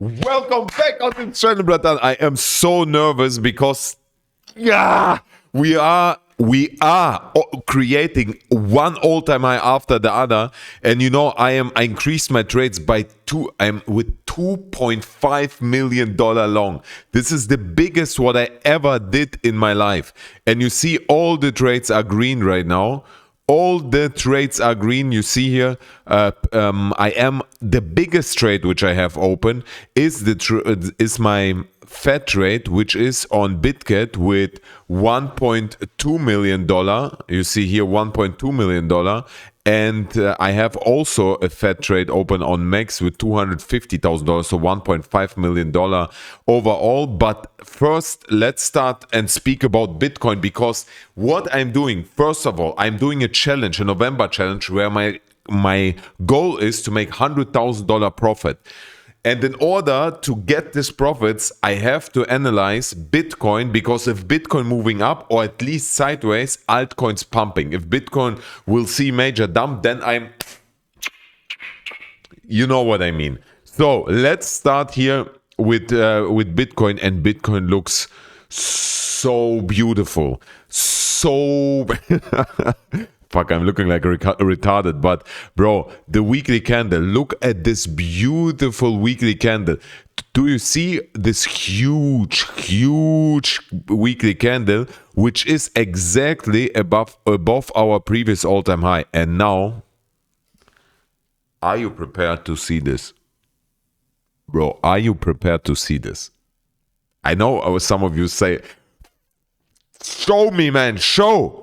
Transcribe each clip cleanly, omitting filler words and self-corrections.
Welcome back on the channel, brother. I am so nervous because we are creating one all-time high after the other, and you know I increased my trades by two. I'm with $2.5 million long. This is the biggest what I ever did in my life, and you see all the trades are green right now. All the trades are green. You see here, I am the biggest trade which I have open is my Fed trade, which is on BITGET with $1.2 million. You see here $1.2 million. And I have also a Fed trade open on Max with $250,000, so $1.5 million overall. But first, let's start and speak about Bitcoin, because what I'm doing, first of all, I'm doing a challenge, a November challenge, where my goal is to make $100,000 profit. And in order to get these profits, I have to analyze Bitcoin, because if Bitcoin moving up or at least sideways, altcoins pumping. If Bitcoin will see major dump, then you know what I mean. So let's start here with Bitcoin, and Bitcoin looks so beautiful. So fuck, I'm looking like retarded, but bro, the weekly candle, look at this beautiful weekly candle. Do you see this huge weekly candle, which is exactly above our previous all-time high? And now, are you prepared to see this? Bro, are you prepared to see this? I know some of you say, show me, man, show.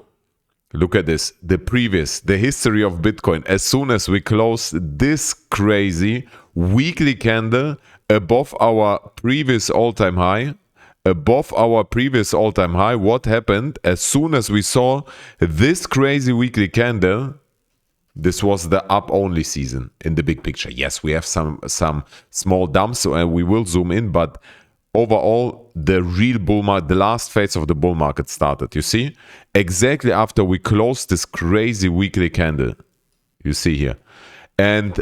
Look at this, the history of Bitcoin. As soon as we close this crazy weekly candle above our previous all-time high, what happened? As soon as we saw this crazy weekly candle, this was the up-only season in the big picture. Yes, we have some small dumps, and we will zoom in, but overall, the real bull market, the last phase of the bull market started. You see? Exactly after we closed this crazy weekly candle. You see here. And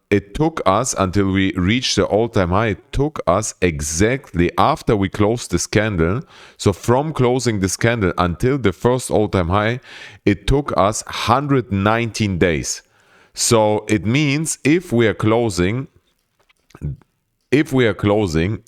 it took us until we reached the all-time high. It took us exactly after we closed this candle. So from closing this candle until the first all-time high, it took us 119 days. So it means if we are closing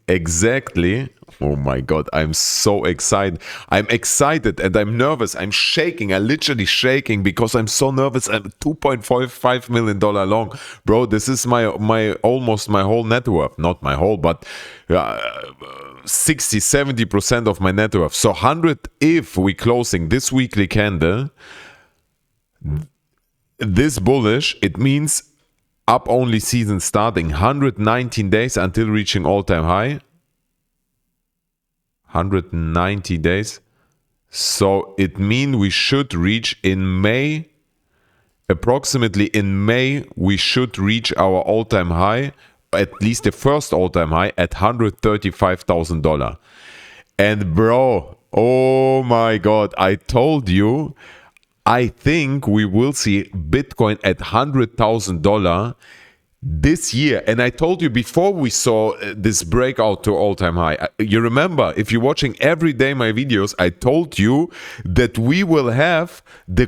exactly, oh my god, I'm so excited. I'm excited and I'm nervous. I'm shaking. I'm literally shaking because I'm so nervous. I'm $2.5 million long. Bro, this is almost my whole net worth. Not my whole, but 60-70% of my net worth. So 100, if we closing this weekly candle, this bullish, it means up only season starting 119 days until reaching all-time high. 190 days. So it means we should reach in May, approximately in May, we should reach our all-time high, at least the first all-time high, at $135,000. And bro, oh my god, I told you, I think we will see Bitcoin at $100,000 this year. And I told you before we saw this breakout to all-time high. You remember, if you're watching every day my videos, I told you that we will have the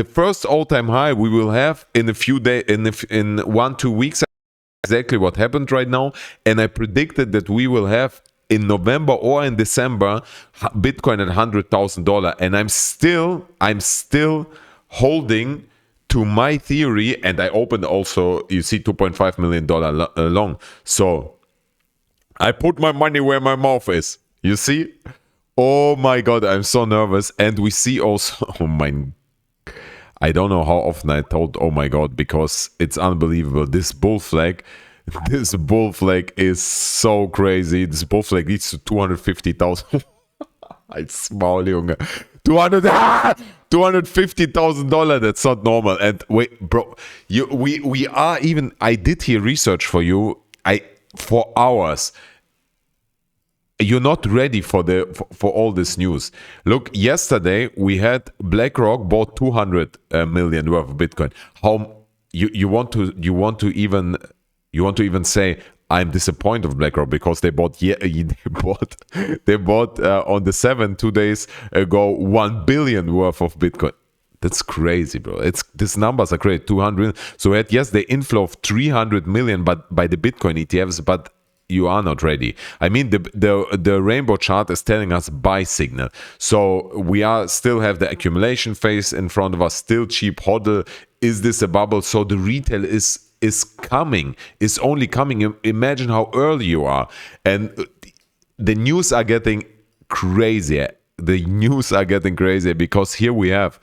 first all-time high we will have in a few days, in 1-2 weeks. Exactly what happened right now. And I predicted that we will have in November or in December Bitcoin at $100,000, and I'm still holding to my theory. And I opened also, you see, $2.5 million long. So I put my money where my mouth is. You see? Oh my god, I'm so nervous. And we see also, I don't know how often I told oh my god, because it's unbelievable. This bull flag is so crazy. This bull flag leads to 250,000. Als Maul, Junge. $250,000. That's not normal. And wait, bro, we are even. I did here research for you. For hours. You're not ready for all this news. Look, yesterday we had BlackRock bought 200 million worth of Bitcoin. How you want to even say I'm disappointed of BlackRock because they bought they bought on the 2 days ago 1 billion worth of Bitcoin. That's crazy, bro. These numbers are crazy. 200. So we had yesterday inflow of 300 million, but by the Bitcoin ETFs, but you are not ready. I mean, the rainbow chart is telling us buy signal. So we are still have the accumulation phase in front of us, still cheap hodl. Is this a bubble? So the retail is coming, is only coming. Imagine how early you are. And the news are getting crazier. The news are getting crazier because here we have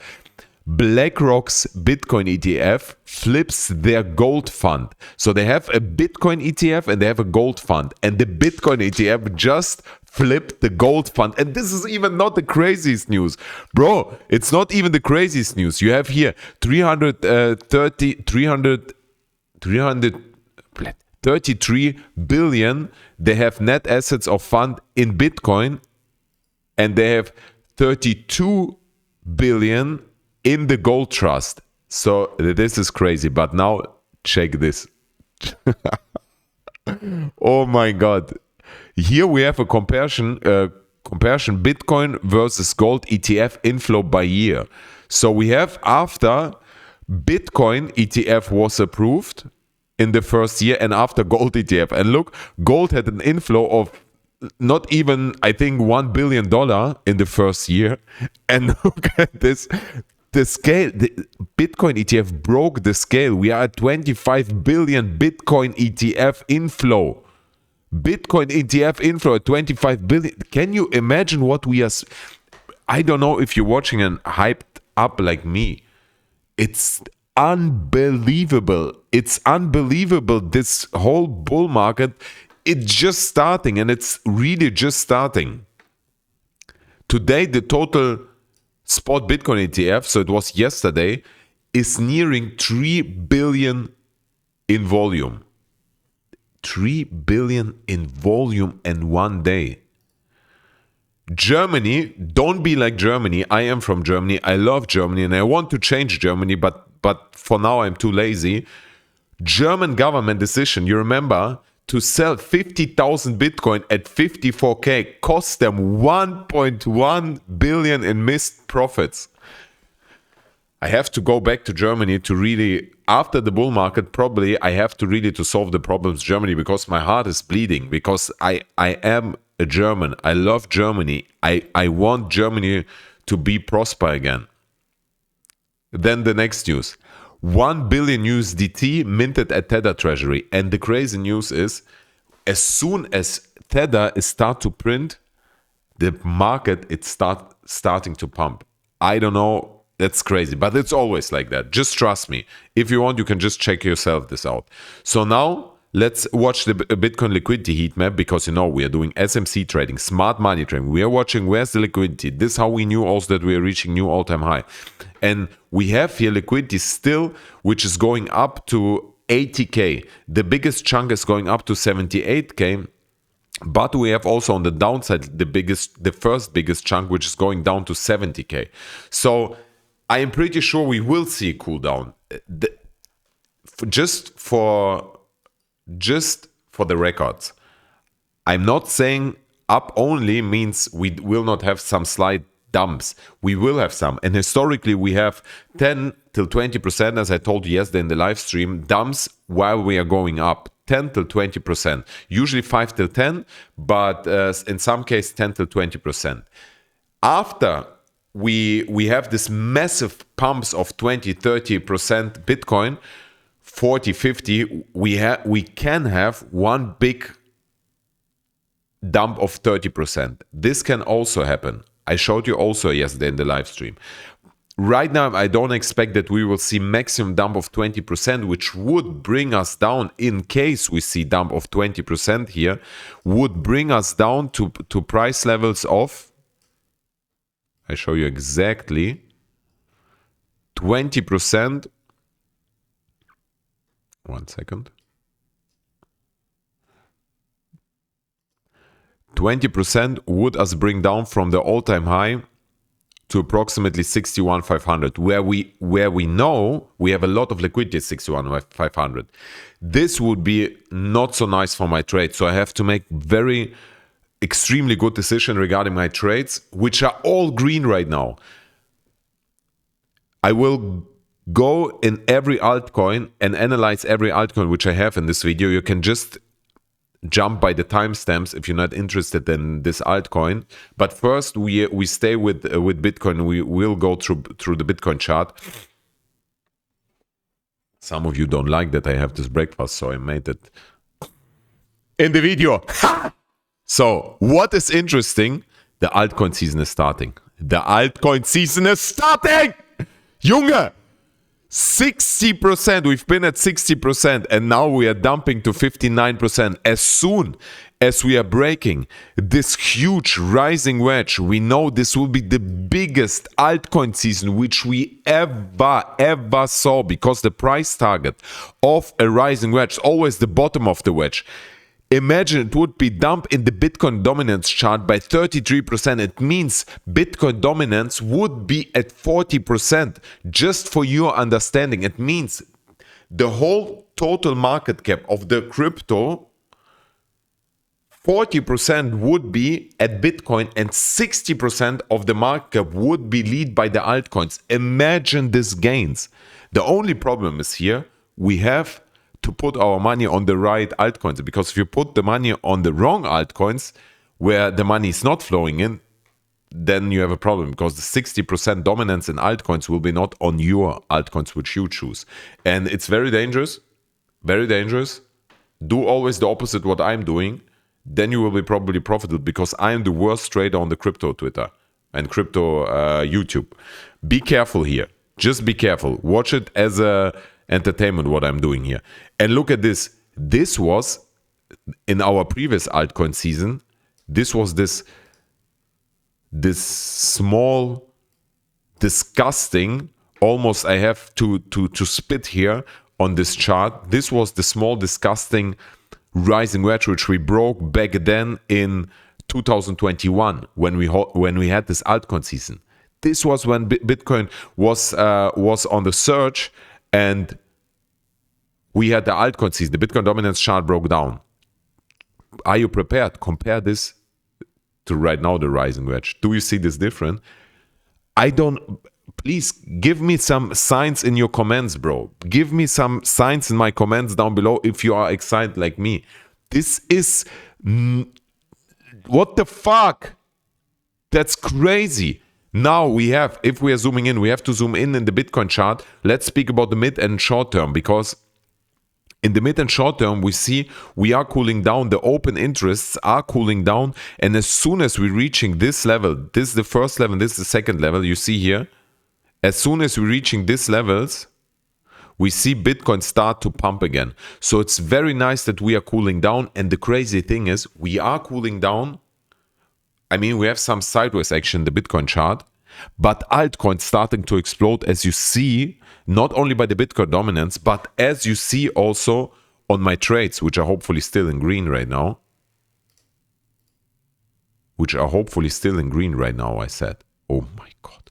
BlackRock's Bitcoin ETF flips their gold fund. So they have a Bitcoin ETF and they have a gold fund. And the Bitcoin ETF just flipped the gold fund. And this is even not the craziest news. Bro, it's not even the craziest news. You have here 333 billion. They have net assets of fund in Bitcoin. And they have 32 billion in the gold trust. So this is crazy. But now check this. Oh my God. Here we have a comparison Bitcoin versus gold ETF inflow by year. So we have after Bitcoin ETF was approved in the first year and after gold ETF. And look, gold had an inflow of not even, I think, $1 billion in the first year. And look at this. The scale, the Bitcoin ETF broke the scale. We are at 25 billion Bitcoin ETF inflow. Bitcoin ETF inflow at 25 billion. Can you imagine what we are? I don't know if you're watching and hyped up like me. It's unbelievable. It's unbelievable. This whole bull market, it's just starting, and it's really just starting. Today, the total spot Bitcoin ETF, so it was yesterday, is nearing 3 billion in volume. 3 billion in volume in one day. Germany, don't be like Germany. I am from Germany. I love Germany and I want to change Germany, but for now I'm too lazy. German government decision, you remember, to sell 50,000 Bitcoin at 54K cost them 1.1 billion in missed profits. I have to go back to Germany to really, after the bull market, probably I have to really to solve the problems Germany, because my heart is bleeding, because I am a German. I love Germany. I want Germany to be prosper again. Then the next news. 1 billion USDT minted at Tether Treasury. And the crazy news is, as soon as Tether start to print, the market starting to pump. I don't know, that's crazy, but it's always like that. Just trust me. If you want, you can just check yourself this out. So now let's watch the Bitcoin liquidity heat map, because you know we are doing SMC trading, smart money trading. We are watching where's the liquidity. This is how we knew also that we are reaching new all-time high. And we have here liquidity still, which is going up to 80K. The biggest chunk is going up to 78K. But we have also on the downside the first biggest chunk, which is going down to 70K. So I am pretty sure we will see a cool down. Just for the records, I'm not saying up only means we will not have some slight dumps. We will have some, and historically we have 10 till 20%, as I told you yesterday in the live stream, dumps while we are going up. 10 till 20%, usually 5 till 10, but in some cases 10 till 20%. After we have this massive pumps of 20-30% Bitcoin, 40-50, we can have one big dump of 30%. This can also happen. I showed you also yesterday in the live stream. Right now, I don't expect that we will see maximum dump of 20%, which would bring us down, in case we see dump of 20% here, would bring us down to price levels of, I show you exactly, 20%. One second. 20% would us bring down from the all-time high to approximately 61,500, where we know we have a lot of liquidity at 61,500. This would be not so nice for my trade. So I have to make extremely good decision regarding my trades, which are all green right now. I will go in every altcoin and analyze every altcoin which I have in this video. You can just jump by the timestamps if you're not interested in this altcoin. But first, we stay with Bitcoin. We will go through the Bitcoin chart. Some of you don't like that I have this breakfast, so I made it in the video. So, what is interesting? The altcoin season is starting. The altcoin season is starting! Junge! 60%, we've been at 60%, and now we are dumping to 59%. As soon as we are breaking this huge rising wedge, we know this will be the biggest altcoin season which we ever saw, because the price target of a rising wedge is always the bottom of the wedge. Imagine it would be dumped in the Bitcoin dominance chart by 33%. It means Bitcoin dominance would be at 40%. Just for your understanding, it means the whole total market cap of the crypto, 40% would be at Bitcoin and 60% of the market cap would be led by the altcoins. Imagine these gains. The only problem is here, we have to put our money on the right altcoins, because if you put the money on the wrong altcoins where the money is not flowing in, then you have a problem, because the 60% dominance in altcoins will be not on your altcoins which you choose. And it's very dangerous, very dangerous. Do always the opposite what I'm doing, then you will be probably profitable, because I am the worst trader on the crypto Twitter and crypto YouTube. Be careful here. Just be careful. Watch it as a entertainment what I'm doing here. And look at this. This was in our previous altcoin season. This was this small, disgusting, almost I have to spit here on this chart. This was the small, disgusting rising wedge which we broke back then in 2021 when we had this altcoin season. This was when Bitcoin was on the surge, and we had the altcoin season. The Bitcoin dominance chart broke down. Are you prepared? Compare this to right now, the rising wedge. Do you see this different? Please give me some signs in your comments, bro. Give me some signs in my comments down below if you are excited like me. This is... what the fuck? That's crazy. Now we have, if we are zooming in, we have to zoom in the Bitcoin chart. Let's speak about the mid and short term, because in the mid and short term, we see we are cooling down. The open interests are cooling down. And as soon as we're reaching this level, this is the first level, this is the second level, you see here. As soon as we're reaching these levels, we see Bitcoin start to pump again. So it's very nice that we are cooling down. And the crazy thing is, we are cooling down. I mean, we have some sideways action in the Bitcoin chart, but altcoins starting to explode, as you see, not only by the Bitcoin dominance, but as you see also on my trades, which are hopefully still in green right now. I said. Oh my God.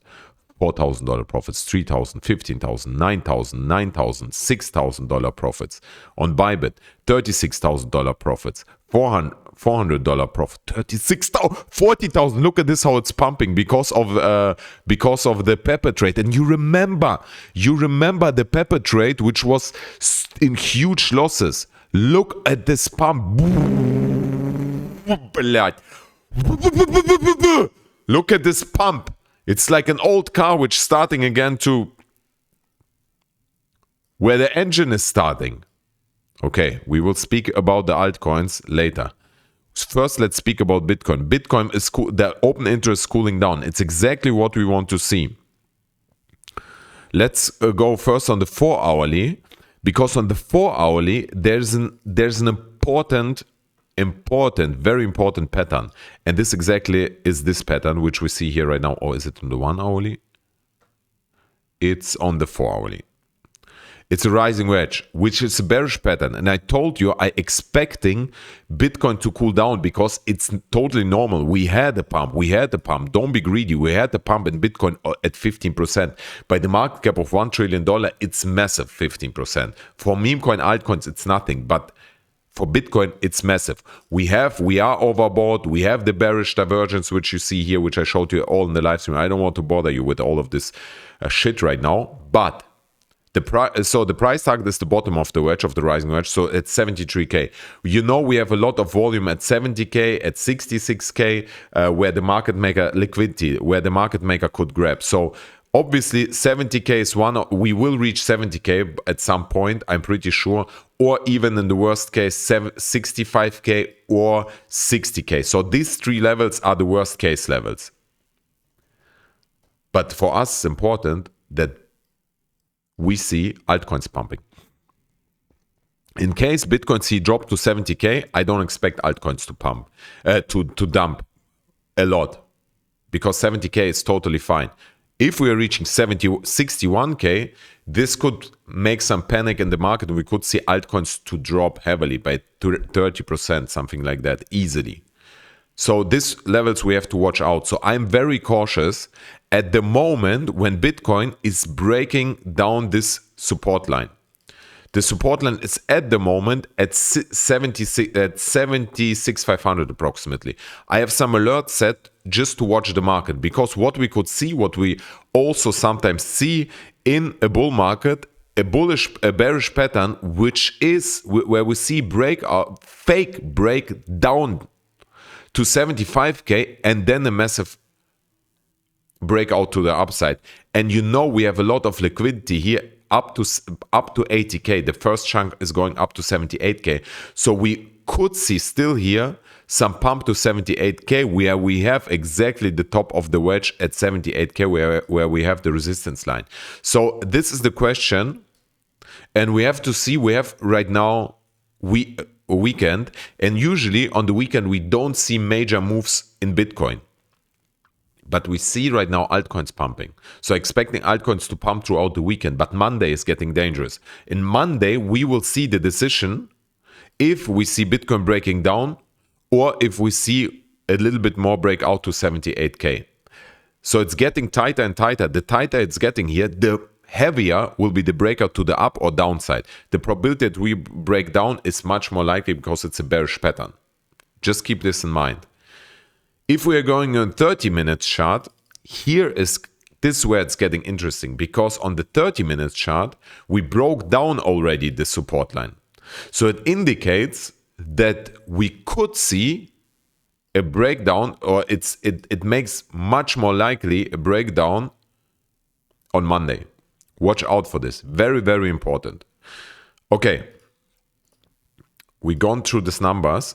$4,000 profits, $3,000, $15,000, $9,000, $9,000, $6,000 profits. On BYBIT, $36,000 profits, $400 profit, $36,000, $40,000. Look at this, how it's pumping because of the PEPE trade. And you remember the PEPE trade, which was in huge losses. Look at this pump. Look at this pump. It's like an old car which is starting again to where the engine is starting. Okay, we will speak about the altcoins later. First, let's speak about Bitcoin. Bitcoin is the open interest cooling down. It's exactly what we want to see. Let's go first on the 4-hourly, because on the 4-hourly there's an very important pattern, and this exactly is this pattern which we see here right now. Or is it on the 1-hourly? It's on the 4-hourly. It's a rising wedge, which is a bearish pattern. And I told you I expecting Bitcoin to cool down because it's totally normal. We had a pump. Don't be greedy. We had a pump in Bitcoin at 15%. By the market cap of $1 trillion, it's massive, 15%. For meme coin altcoins, it's nothing. But for Bitcoin, it's massive. We are overbought. We have the bearish divergence, which you see here, which I showed you all in the live stream. I don't want to bother you with all of this shit right now. But the price target is the bottom of the wedge, of the rising wedge, so it's 73k. You know, we have a lot of volume at 70k, at 66k, where the market maker liquidity, where the market maker could grab. So obviously 70k is one. We will reach 70k at some point, I'm pretty sure, or even in the worst case 65k or 60k. So these three levels are the worst case levels. But for us, it's important that we see altcoins pumping. In case Bitcoin see drop to 70k, I don't expect altcoins to pump, to dump a lot, because 70k is totally fine. If we are reaching 61k, this could make some panic in the market, and we could see altcoins to drop heavily by 30%, something like that, easily. So these levels we have to watch out. So I'm very cautious at the moment when Bitcoin is breaking down this support line. The support line is at the moment at 76,500 approximately. I have some alerts set just to watch the market, because what we could see, what we also sometimes see in a bull market, a bearish pattern, which is where we see fake breakdown to 75k and then a massive breakout to the upside. And you know, we have a lot of liquidity here up to 80k. The first chunk is going up to 78k. So we could see still here some pump to 78k, where we have exactly the top of the wedge at 78k, where we have the resistance line. So this is the question, and we have to see. We have right now a weekend, and usually on the weekend we don't see major moves in Bitcoin, but we see right now altcoins pumping. So expecting altcoins to pump throughout the weekend, but Monday is getting dangerous. In Monday we will see the decision if we see Bitcoin breaking down or if we see a little bit more breakout to 78k. So it's getting tighter and tighter. The tighter it's getting here, the heavier will be the breakout to the up or downside. The probability that we break down is much more likely because it's a bearish pattern. Just keep this in mind. If we are going on 30 minutes chart, this is where it's getting interesting, because on the 30 minutes chart, we broke down already the support line. So it indicates that we could see a breakdown, or it makes much more likely a breakdown on Monday. Watch out for this. Very, very important. Okay. We've gone through these numbers.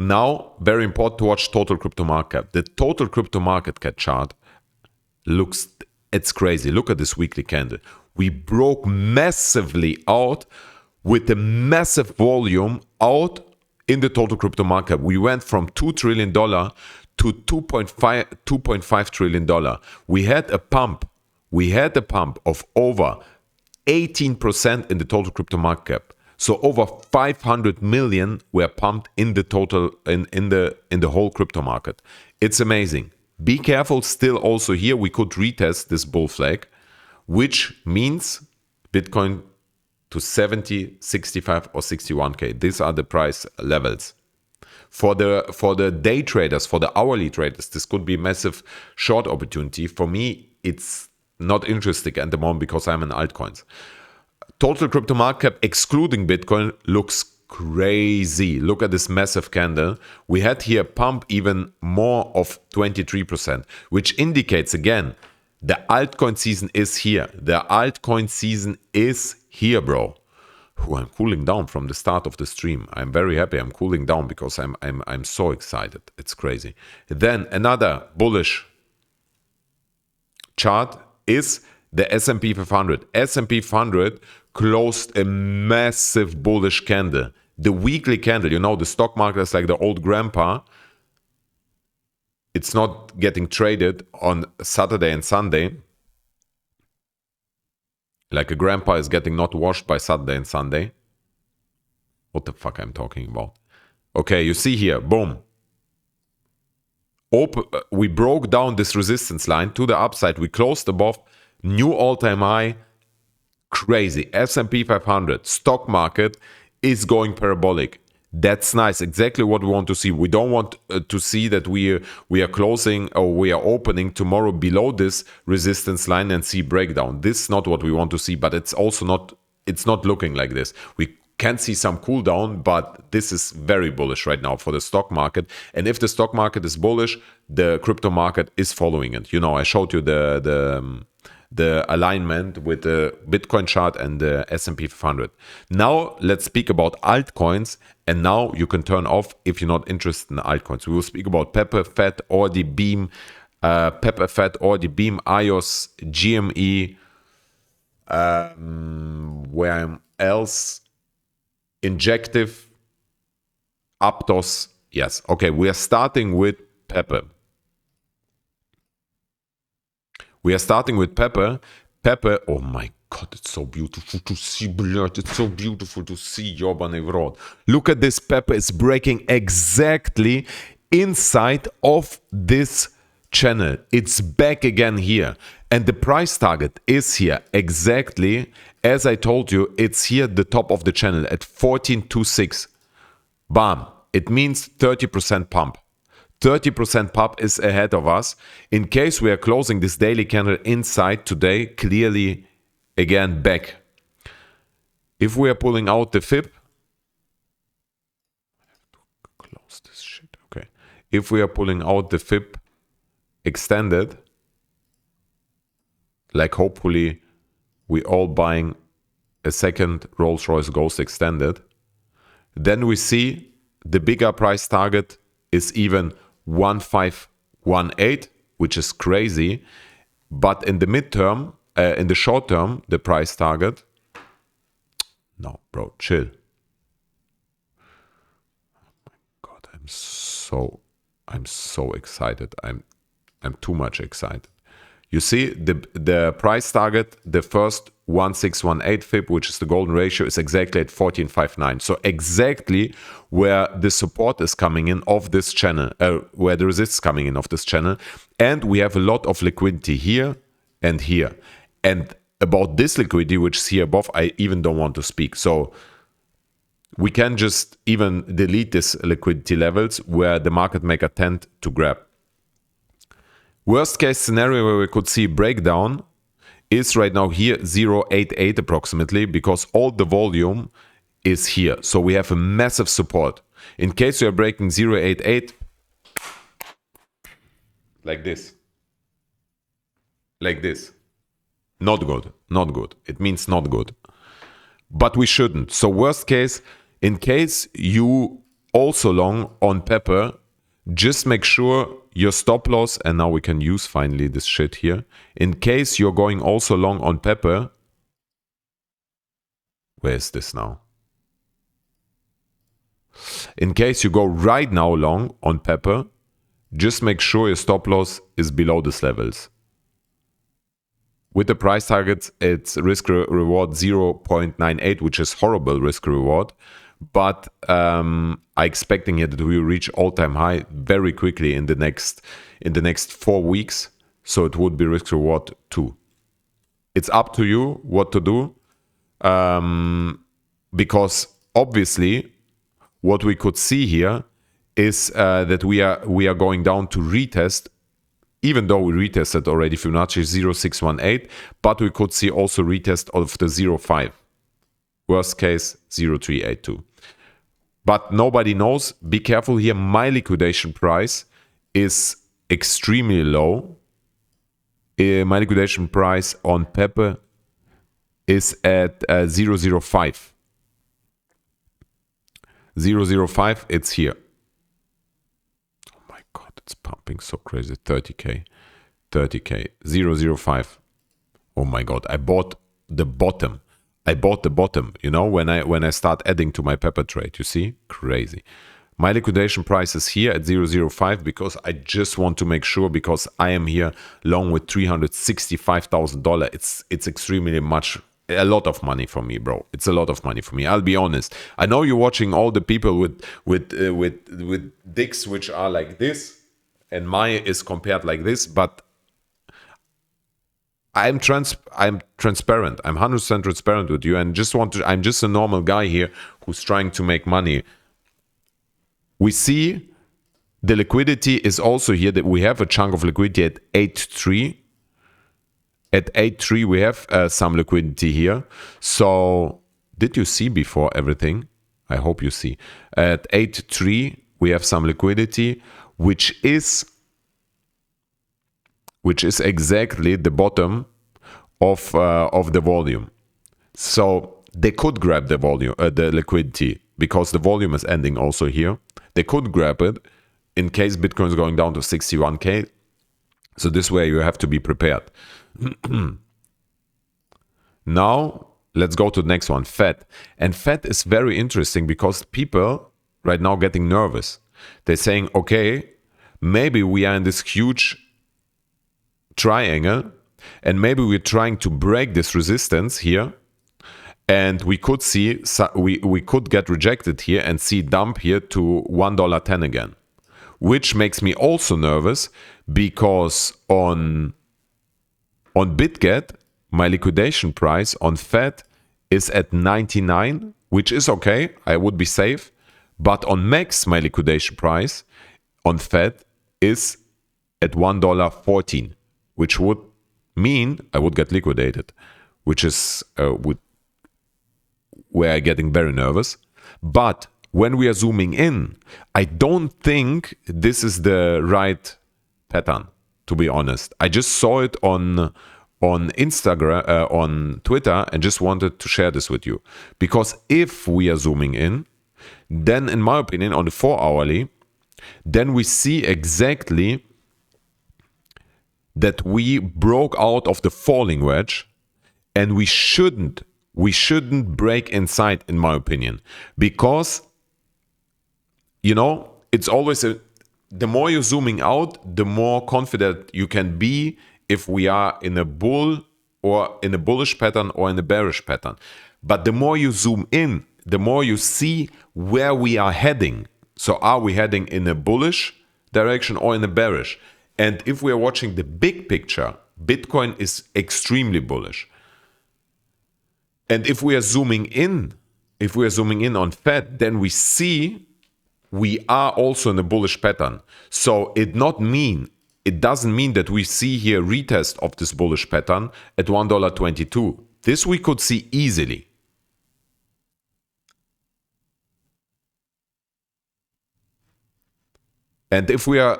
Now, very important to watch total crypto market cap. The total crypto market cap chart it's crazy. Look at this weekly candle. We broke massively out with a massive volume out in the total crypto market cap. We went from $2 trillion to $2.5 trillion. We had a pump of over 18% in the total crypto market cap. So over 500 million were pumped in the total in the whole crypto market. It's amazing. Be careful still also here. We could retest this bull flag, which means Bitcoin to 70, 65 or 61k. These are the price levels. For the day traders, for the hourly traders, this could be a massive short opportunity. For me, it's not interesting at the moment because I'm in altcoins. Total crypto market cap excluding Bitcoin looks crazy. Look at this massive candle. We had here a pump even more of 23%, which indicates again, the altcoin season is here. The altcoin season is here, bro. I'm cooling down from the start of the stream. I'm very happy I'm cooling down because I'm so excited. It's crazy. Then another bullish chart is the S&P 500. S&P 500 closed a massive bullish candle. The weekly candle, you know, the stock market is like the old grandpa. It's not getting traded on Saturday and Sunday. Like a grandpa is getting not washed by Saturday and Sunday. What the fuck I'm talking about? Okay, you see here, boom. We broke down this resistance line to the upside. We closed above, new all-time high. Crazy. S&P 500 stock market is going parabolic. That's nice. Exactly what we want to see. We don't want to see that we are closing or we are opening tomorrow below this resistance line and see breakdown. This is not what we want to see, but it's also not, it's not looking like this. We can see some cool down, but this is very bullish right now for the stock market. And if the stock market is bullish, the crypto market is following it. You know, I showed you the alignment with the Bitcoin chart and the S&P 500. Now let's speak about altcoins, and now you can turn off if you're not interested in altcoins. We will speak about PEPE, FET, ORDI, BEAM, PEPE, FET, ORDI, BEAM, AIOZ, GME, where else? Injective, Aptos. Yes, okay, we are starting with PEPE. We are starting with PEPE. PEPE, oh my God, it's so beautiful to see, blood. It's so beautiful to see, jobane vrod. Look at this, PEPE is breaking exactly inside of this channel. It's back again here. And the price target is here exactly as I told you. It's here at the top of the channel at 1426. Bam. It means 30% pump. 30% pump is ahead of us. In case we are closing this daily candle inside today, clearly again back. If we are pulling out the FIP, I have to close this shit. Okay. If we are pulling out the FIP extended, like hopefully we all buying a second Rolls-Royce Ghost extended, then we see the bigger price target is even 1518, which is crazy. But in the midterm, in the short term, the price target, no, bro, chill. Oh my God, I'm so excited. I'm too much excited. You see, the price target, the first 1618 FIP, which is the golden ratio, is exactly at 1459. So exactly where the support is coming in of this channel, where the resist is coming in of this channel. And we have a lot of liquidity here and here. And about this liquidity, which is here above, I even don't want to speak. So we can just even delete these liquidity levels where the market maker tend to grab. Worst case scenario where we could see breakdown is right now here 0.88 approximately, because all the volume is here. So we have a massive support. In case you are breaking 0.88, like this, not good, not good. It means not good. But we shouldn't. So worst case, in case you also long on PEPE, just make sure your stop loss, and now we can use finally this shit here. In case you're going also long on PEPE, where is this now? In case you go right now long on PEPE, just make sure your stop loss is below these levels. With the price targets, it's risk reward 0.98, which is horrible risk reward. But I'm expecting here that we will reach all-time high very quickly in the next 4 weeks. So it would be risk reward 2. It's up to you what to do, because obviously what we could see here is that we are going down to retest, even though we retested already Fibonacci 0.618, but we could see also retest of the 0.5. Worst case 0.382. But nobody knows. Be careful here. My liquidation price is extremely low. My liquidation price on PEPE is at 0.05. 0.05, it's here. Oh my God, it's pumping so crazy. 30K. 0.05. Oh my God, I bought the bottom. You know, when I start adding to my PEPE trade, you see? Crazy. My liquidation price is here at 0.05 because I just want to make sure, because I am here long with $365,000. It's extremely much a lot of money for me, bro. It's a lot of money for me. I'll be honest. I know you're watching all the people with dicks which are like this, and mine is compared like this. But I'm transparent. I'm 100% transparent with you, and I'm just a normal guy here who's trying to make money. We see the liquidity is also here, that we have a chunk of liquidity at 8.3. At 8.3 we have some liquidity here. So did you see before everything? I hope you see. At 8.3 we have some liquidity, which is exactly the bottom of the volume. So they could grab the volume, the liquidity, because the volume is ending also here. They could grab it in case Bitcoin is going down to 61K. So this way you have to be prepared. Now let's go to the next one, FED. And FED is very interesting because people right now getting nervous. They're saying, okay, maybe we are in this huge triangle, and maybe we're trying to break this resistance here, and we could see we could get rejected here and see dump here to $1.10 again, which makes me also nervous because on BitGet my liquidation price on FED is at 99, which is okay, I would be safe, but on Max my liquidation price on FED is at $1.14, which would mean I would get liquidated, which is where I'm getting very nervous. But when we are zooming in, I don't think this is the right pattern, to be honest. I just saw it on Instagram, on Twitter, and just wanted to share this with you. Because if we are zooming in, then in my opinion, on the 4-hourly, then we see exactly that we broke out of the falling wedge, and we shouldn't break inside, in my opinion, because, you know, it's always the more you're zooming out, the more confident you can be if we are in a bull or in a bullish pattern or in a bearish pattern. But the more you zoom in, the more you see where we are heading. So are we heading in a bullish direction or in a bearish? And if we are watching the big picture, Bitcoin is extremely bullish. And if we are zooming in on FED, then we see we are also in a bullish pattern. So it doesn't mean that we see here retest of this bullish pattern at $1.22. This we could see easily. And if we are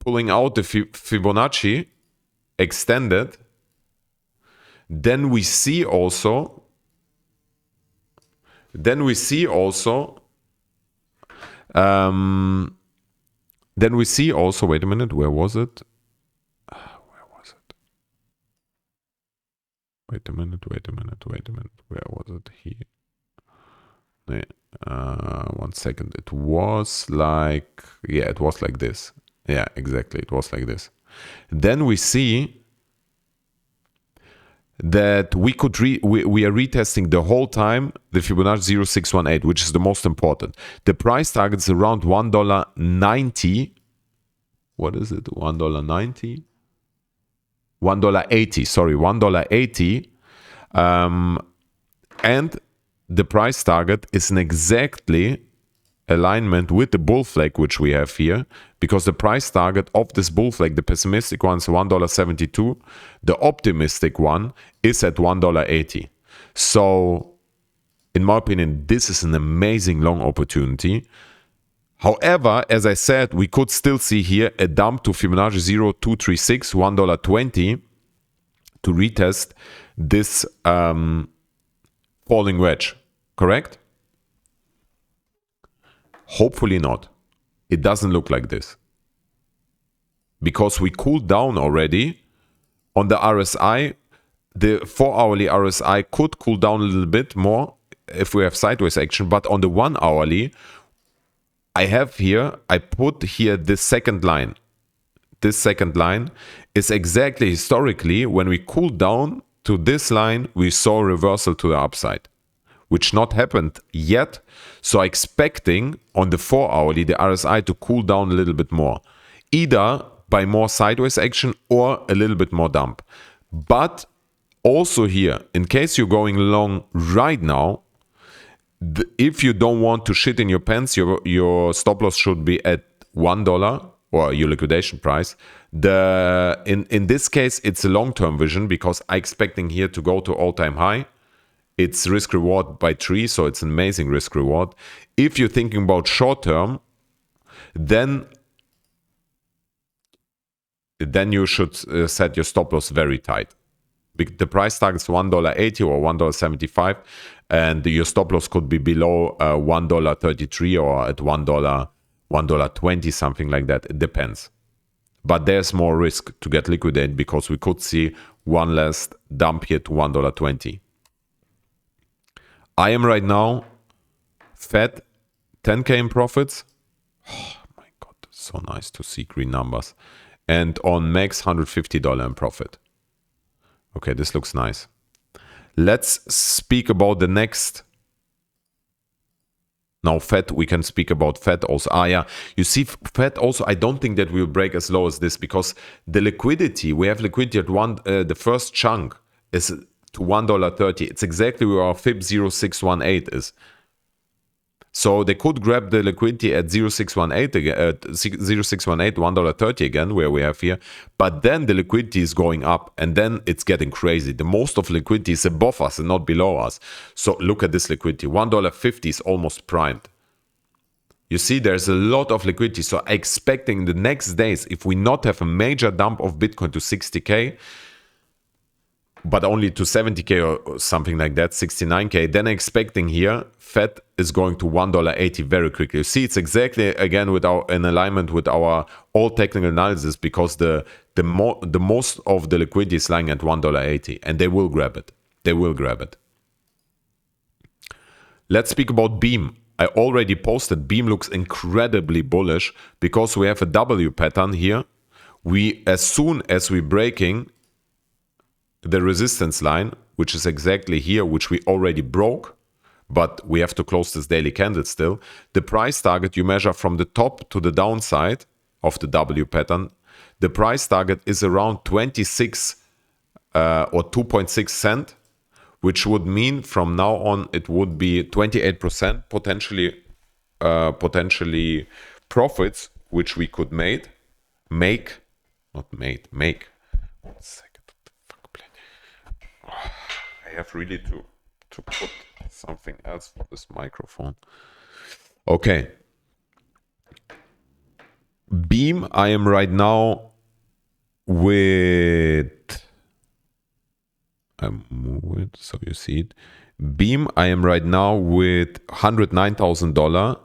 pulling out the Fibonacci extended, then we see also wait a minute, where was it? Wait a minute, where was it here? 1 second. It was like, yeah, it was like this. Yeah, exactly, it was like this. Then we see that we are retesting the whole time the Fibonacci 0618, which is the most important. The price target is around $1.90. What is it? $1.90? $1.80. Sorry, $1.80. And the price target is in exactly alignment with the bull flag which we have here, because the price target of this bull flag, the pessimistic one is $1.72, the optimistic one is at $1.80. So in my opinion, this is an amazing long opportunity. However, as I said, we could still see here a dump to Fibonacci 0236, $1.20, to retest this falling wedge, correct? Hopefully not. It doesn't look like this, because we cooled down already on the RSI. The 4-hourly RSI could cool down a little bit more if we have sideways action, but on the 1-hourly, I put here this second line. This second line is exactly historically when we cool down to this line, we saw a reversal to the upside, which not happened yet. So expecting on the 4-hourly, the RSI to cool down a little bit more, either by more sideways action or a little bit more dump. But also here, in case you're going long right now, if you don't want to shit in your pants, your stop loss should be at $1 or your liquidation price. In this case, it's a long-term vision because I'm expecting here to go to all-time high. It's risk reward by 3, so it's an amazing risk reward. If you're thinking about short-term, then you should set your stop loss very tight. The price target is $1.80 or $1.75, and your stop loss could be below $1.33 or at $1.20, something like that. It depends. But there's more risk to get liquidated because we could see one last dump here to $1.20. I am right now fed 10K in profits. Oh my God, so nice to see green numbers. And on max $150 in profit. Okay, this looks nice. Let's speak about the next. Now FED, we can speak about FED also. Yeah, you see FED also, I don't think that we'll break as low as this because the liquidity, we have liquidity at the first chunk is to $1.30. It's exactly where our FIB 0618 is. So they could grab the liquidity at 0618 again, $1.30 again, where we have here. But then the liquidity is going up and then it's getting crazy. The most of liquidity is above us and not below us. So look at this liquidity. $1.50 is almost primed. You see, there's a lot of liquidity. So expecting the next days, if we not have a major dump of Bitcoin to 60K, but only to 70K or something like that, 69K, then expecting here, Fed is going to $1.80 very quickly. You see, it's exactly, again, in alignment with our old technical analysis because the most of the liquidity is lying at $1.80, and they will grab it. They will grab it. Let's speak about Beam. I already posted Beam looks incredibly bullish because we have a W pattern here. As soon as we're breaking the resistance line, which is exactly here, which we already broke, but we have to close this daily candle still. The price target you measure from the top to the downside of the W pattern. The price target is around 26 or 2.6 cent, which would mean from now on it would be 28% potentially profits, which we could make. One second. I have really to put something else for this microphone. Okay. Beam, I am right now with... I move it so you see it. Beam, I am right now with $109,000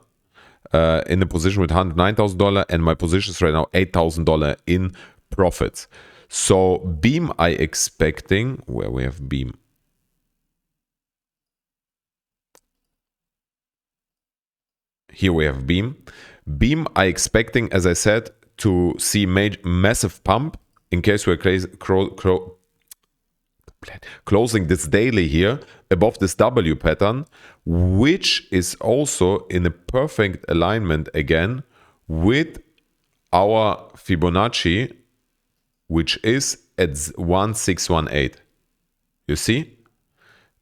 in a position with $109,000, and my position is right now $8,000 in profits. So Beam, I expecting, where we have Beam. Here we have Beam. Beam, I expecting, as I said, to see massive pump in case we're closing this daily here above this W pattern, which is also in a perfect alignment again with our Fibonacci, which is at 1618. You see?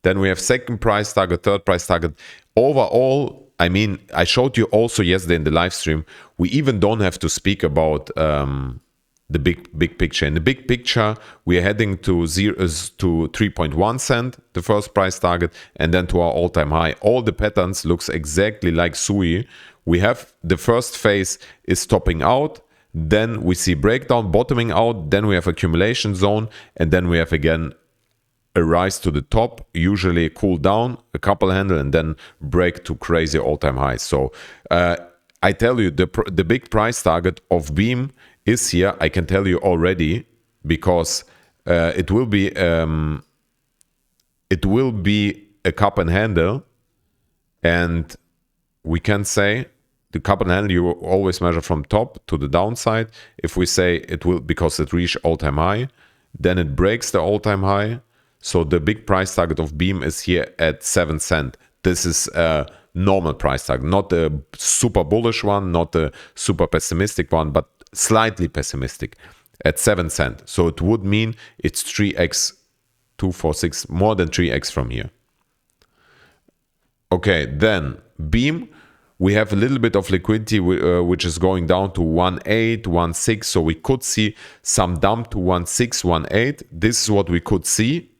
Then we have second price target, third price target. Overall, I mean, I showed you also yesterday in the live stream, we even don't have to speak about the big picture. In the big picture, we are heading to 3.1 cent, the first price target, and then to our all-time high. All the patterns looks exactly like SUI. We have the first phase is topping out, then we see breakdown, bottoming out, then we have accumulation zone, and then we have again a rise to the top, usually cool down, a couple handle, and then break to crazy all-time highs. So I tell you, the big price target of Beam is here. I can tell you already because it will be a cup and handle, and we can say the cup and handle you always measure from top to the downside. If we say it will, because it reached all-time high, then it breaks the all-time high. So the big price target of Beam is here at 7 cents. This is a normal price target, not a super bullish one, not a super pessimistic one, but slightly pessimistic at 7 cents. So it would mean it's 3x 246, more than 3x from here. Okay, then Beam, we have a little bit of liquidity which is going down to 1.8, 1.6. So we could see some dump to 1.6, 1.8. This is what we could see.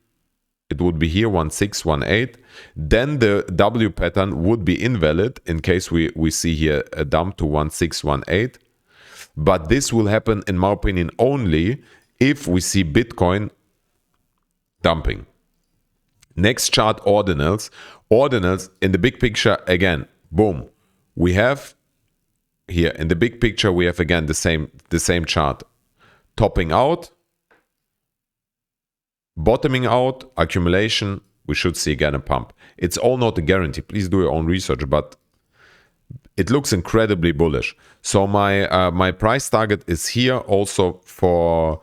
It would be here 1.6, 1.8. Then the W pattern would be invalid in case we see here a dump to 1.6, 1.8. But this will happen, in my opinion, only if we see Bitcoin dumping. Next chart, ordinals. Ordinals in the big picture, again, boom. We have here in the big picture, we have again the same chart. Topping out, bottoming out, accumulation. We should see again a pump. It's all not a guarantee. Please do your own research, but it looks incredibly bullish. So my price target is here also for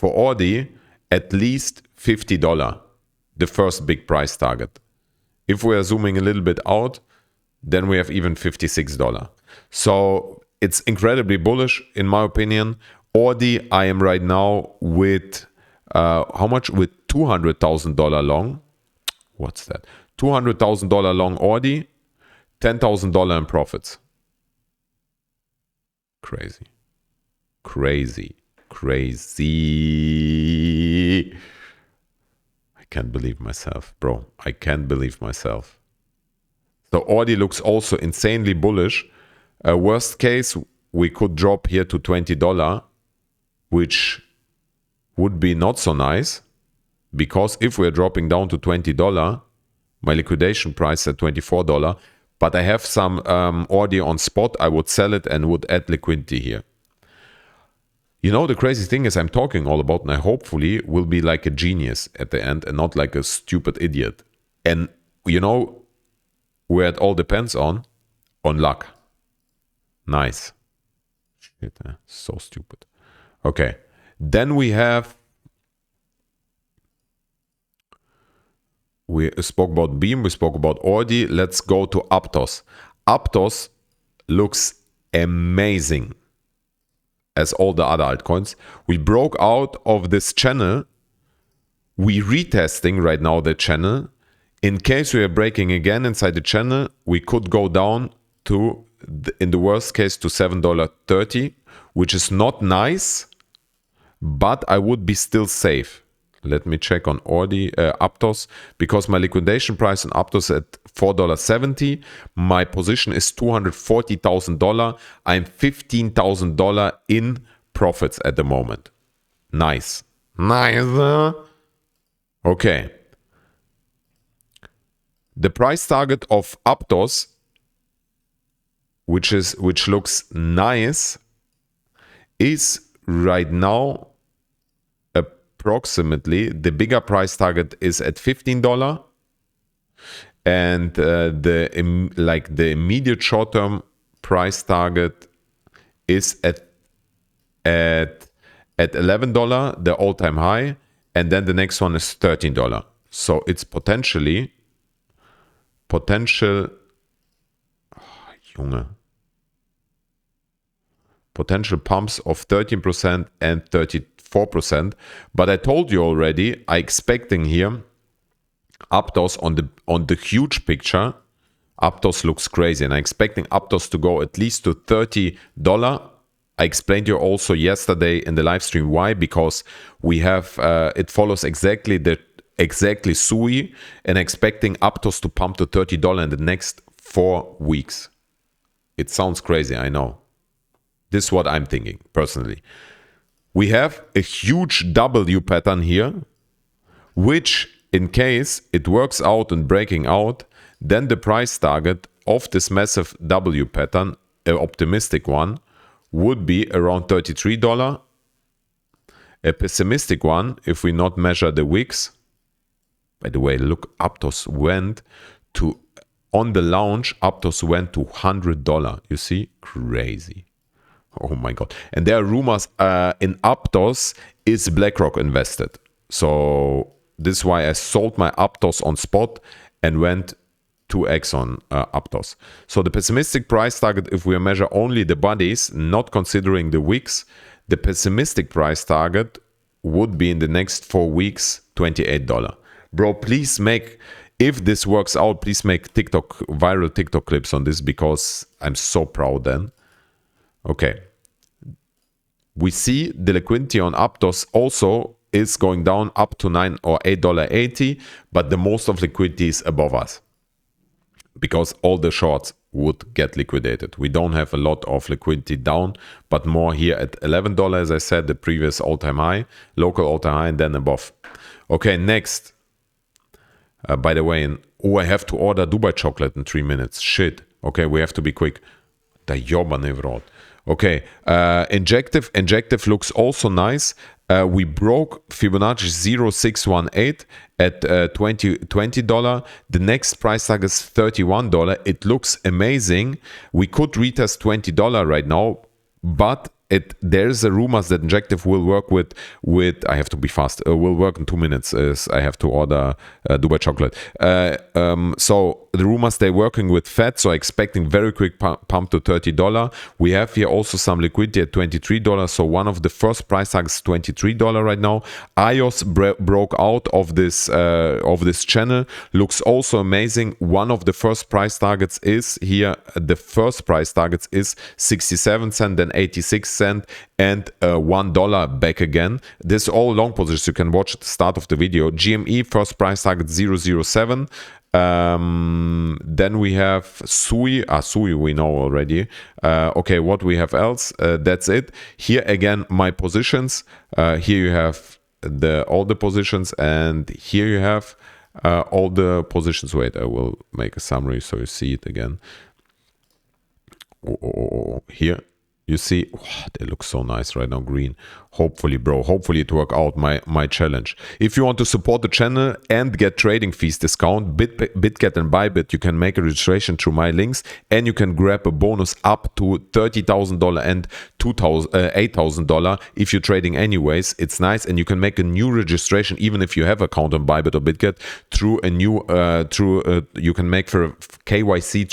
ORDI at least $50, the first big price target. If we are zooming a little bit out, then we have even $56. So it's incredibly bullish in my opinion. ORDI, I am right now with how much? With $200,000 long. What's that? $200,000 long ORDI, $10,000 in profits. Crazy. Crazy. Crazy. I can't believe myself, bro. I can't believe myself. So ORDI looks also insanely bullish. Worst case, we could drop here to $20, which would be not so nice, because if we're dropping down to $20, my liquidation price at $24, but I have some ORDI on spot, I would sell it and would add liquidity here. You know, the crazy thing is I'm talking all about, and I hopefully will be like a genius at the end and not like a stupid idiot. And you know where it all depends on luck. Nice. Shit, so stupid. Okay. Then we spoke about Beam, we spoke about ORDI. Let's go to Aptos. Aptos looks amazing as all the other altcoins. We broke out of this channel. We retesting right now the channel. In case we are breaking again inside the channel, we could go down to, in the worst case, to $7.30, which is not nice, but I would be still safe. Let me check on ORDI, Aptos, because my liquidation price on Aptos at $4.70. My position is $240,000. I'm $15,000 in profits at the moment. Nice. Nice. Okay. The price target of Aptos, which looks nice, is right now approximately, the bigger price target is at $15, and the immediate short-term price target is at $11, the all-time high, and then the next one is $13. So it's potential pumps of 13% and 34%. But I told you already, I expecting here Aptos on the huge picture. Aptos looks crazy, and I'm expecting Aptos to go at least to $30. I explained to you also yesterday in the live stream why, because we have it follows exactly SUI, and expecting Aptos to pump to $30 in the next 4 weeks. It sounds crazy, I know. This is what I'm thinking personally. We have a huge W pattern here, which in case it works out and breaking out, then the price target of this massive W pattern, an optimistic one, would be around $33. A pessimistic one, if we not measure the WEEX. By the way, look, Aptos went to, on the launch, Aptos went to $100. You see? Crazy. Oh my God. And there are rumors in Aptos is BlackRock invested. So this is why I sold my Aptos on spot and went 2x on Aptos. So the pessimistic price target, if we measure only the bodies, not considering the WEEX, the pessimistic price target would be in the next 4 weeks, $28. Bro, please make, if this works out, please make viral TikTok clips on this, because I'm so proud then. Okay. We see the liquidity on Aptos also is going down up to $9 or $8.80, but the most of liquidity is above us, because all the shorts would get liquidated. We don't have a lot of liquidity down, but more here at $11, as I said, the previous all-time high, local all-time high, and then above. Okay, next. By the way, I have to order Dubai chocolate in 3 minutes. Shit. Okay, we have to be quick. Da jobane vrot. Okay, Injective looks also nice. We broke Fibonacci 0618 at $20. The next price tag is $31. It looks amazing. We could retest $20 right now, but there's a rumors that Injective will work with I have to be fast, will work in 2 minutes, as I have to order Dubai chocolate. So the rumors they're working with Fed, so expecting very quick pump to $30. We have here also some liquidity at $23, so one of the first price tags is $23 right now. AIOZ broke out of this channel, looks also amazing. One of the first price targets is here, the first price targets is 67 cents, then 86 cents, and $1 back again. This all long positions, you can watch at the start of the video. GME first price target 007. Then we have Sui. Sui we know already. Okay, what we have else? That's it. Here again, my positions. Here you have all the positions, and here you have all the positions. Wait, I will make a summary so you see it again. Here you see, they look so nice right now, green. Hopefully, bro, hopefully it work out, my challenge. If you want to support the channel and get trading fees discount, BitGet and BYBIT, you can make a registration through my links, and you can grab a bonus up to $30,000 and $8,000 if you're trading anyways. It's nice, and you can make a new registration even if you have an account on BYBIT or BitGet through a new you can make for KYC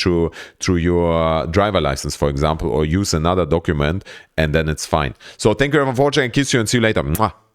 through your driver license, for example, or use another document, and then it's fine. So thank you very much for watching, and kiss you, and see you later. Mwah.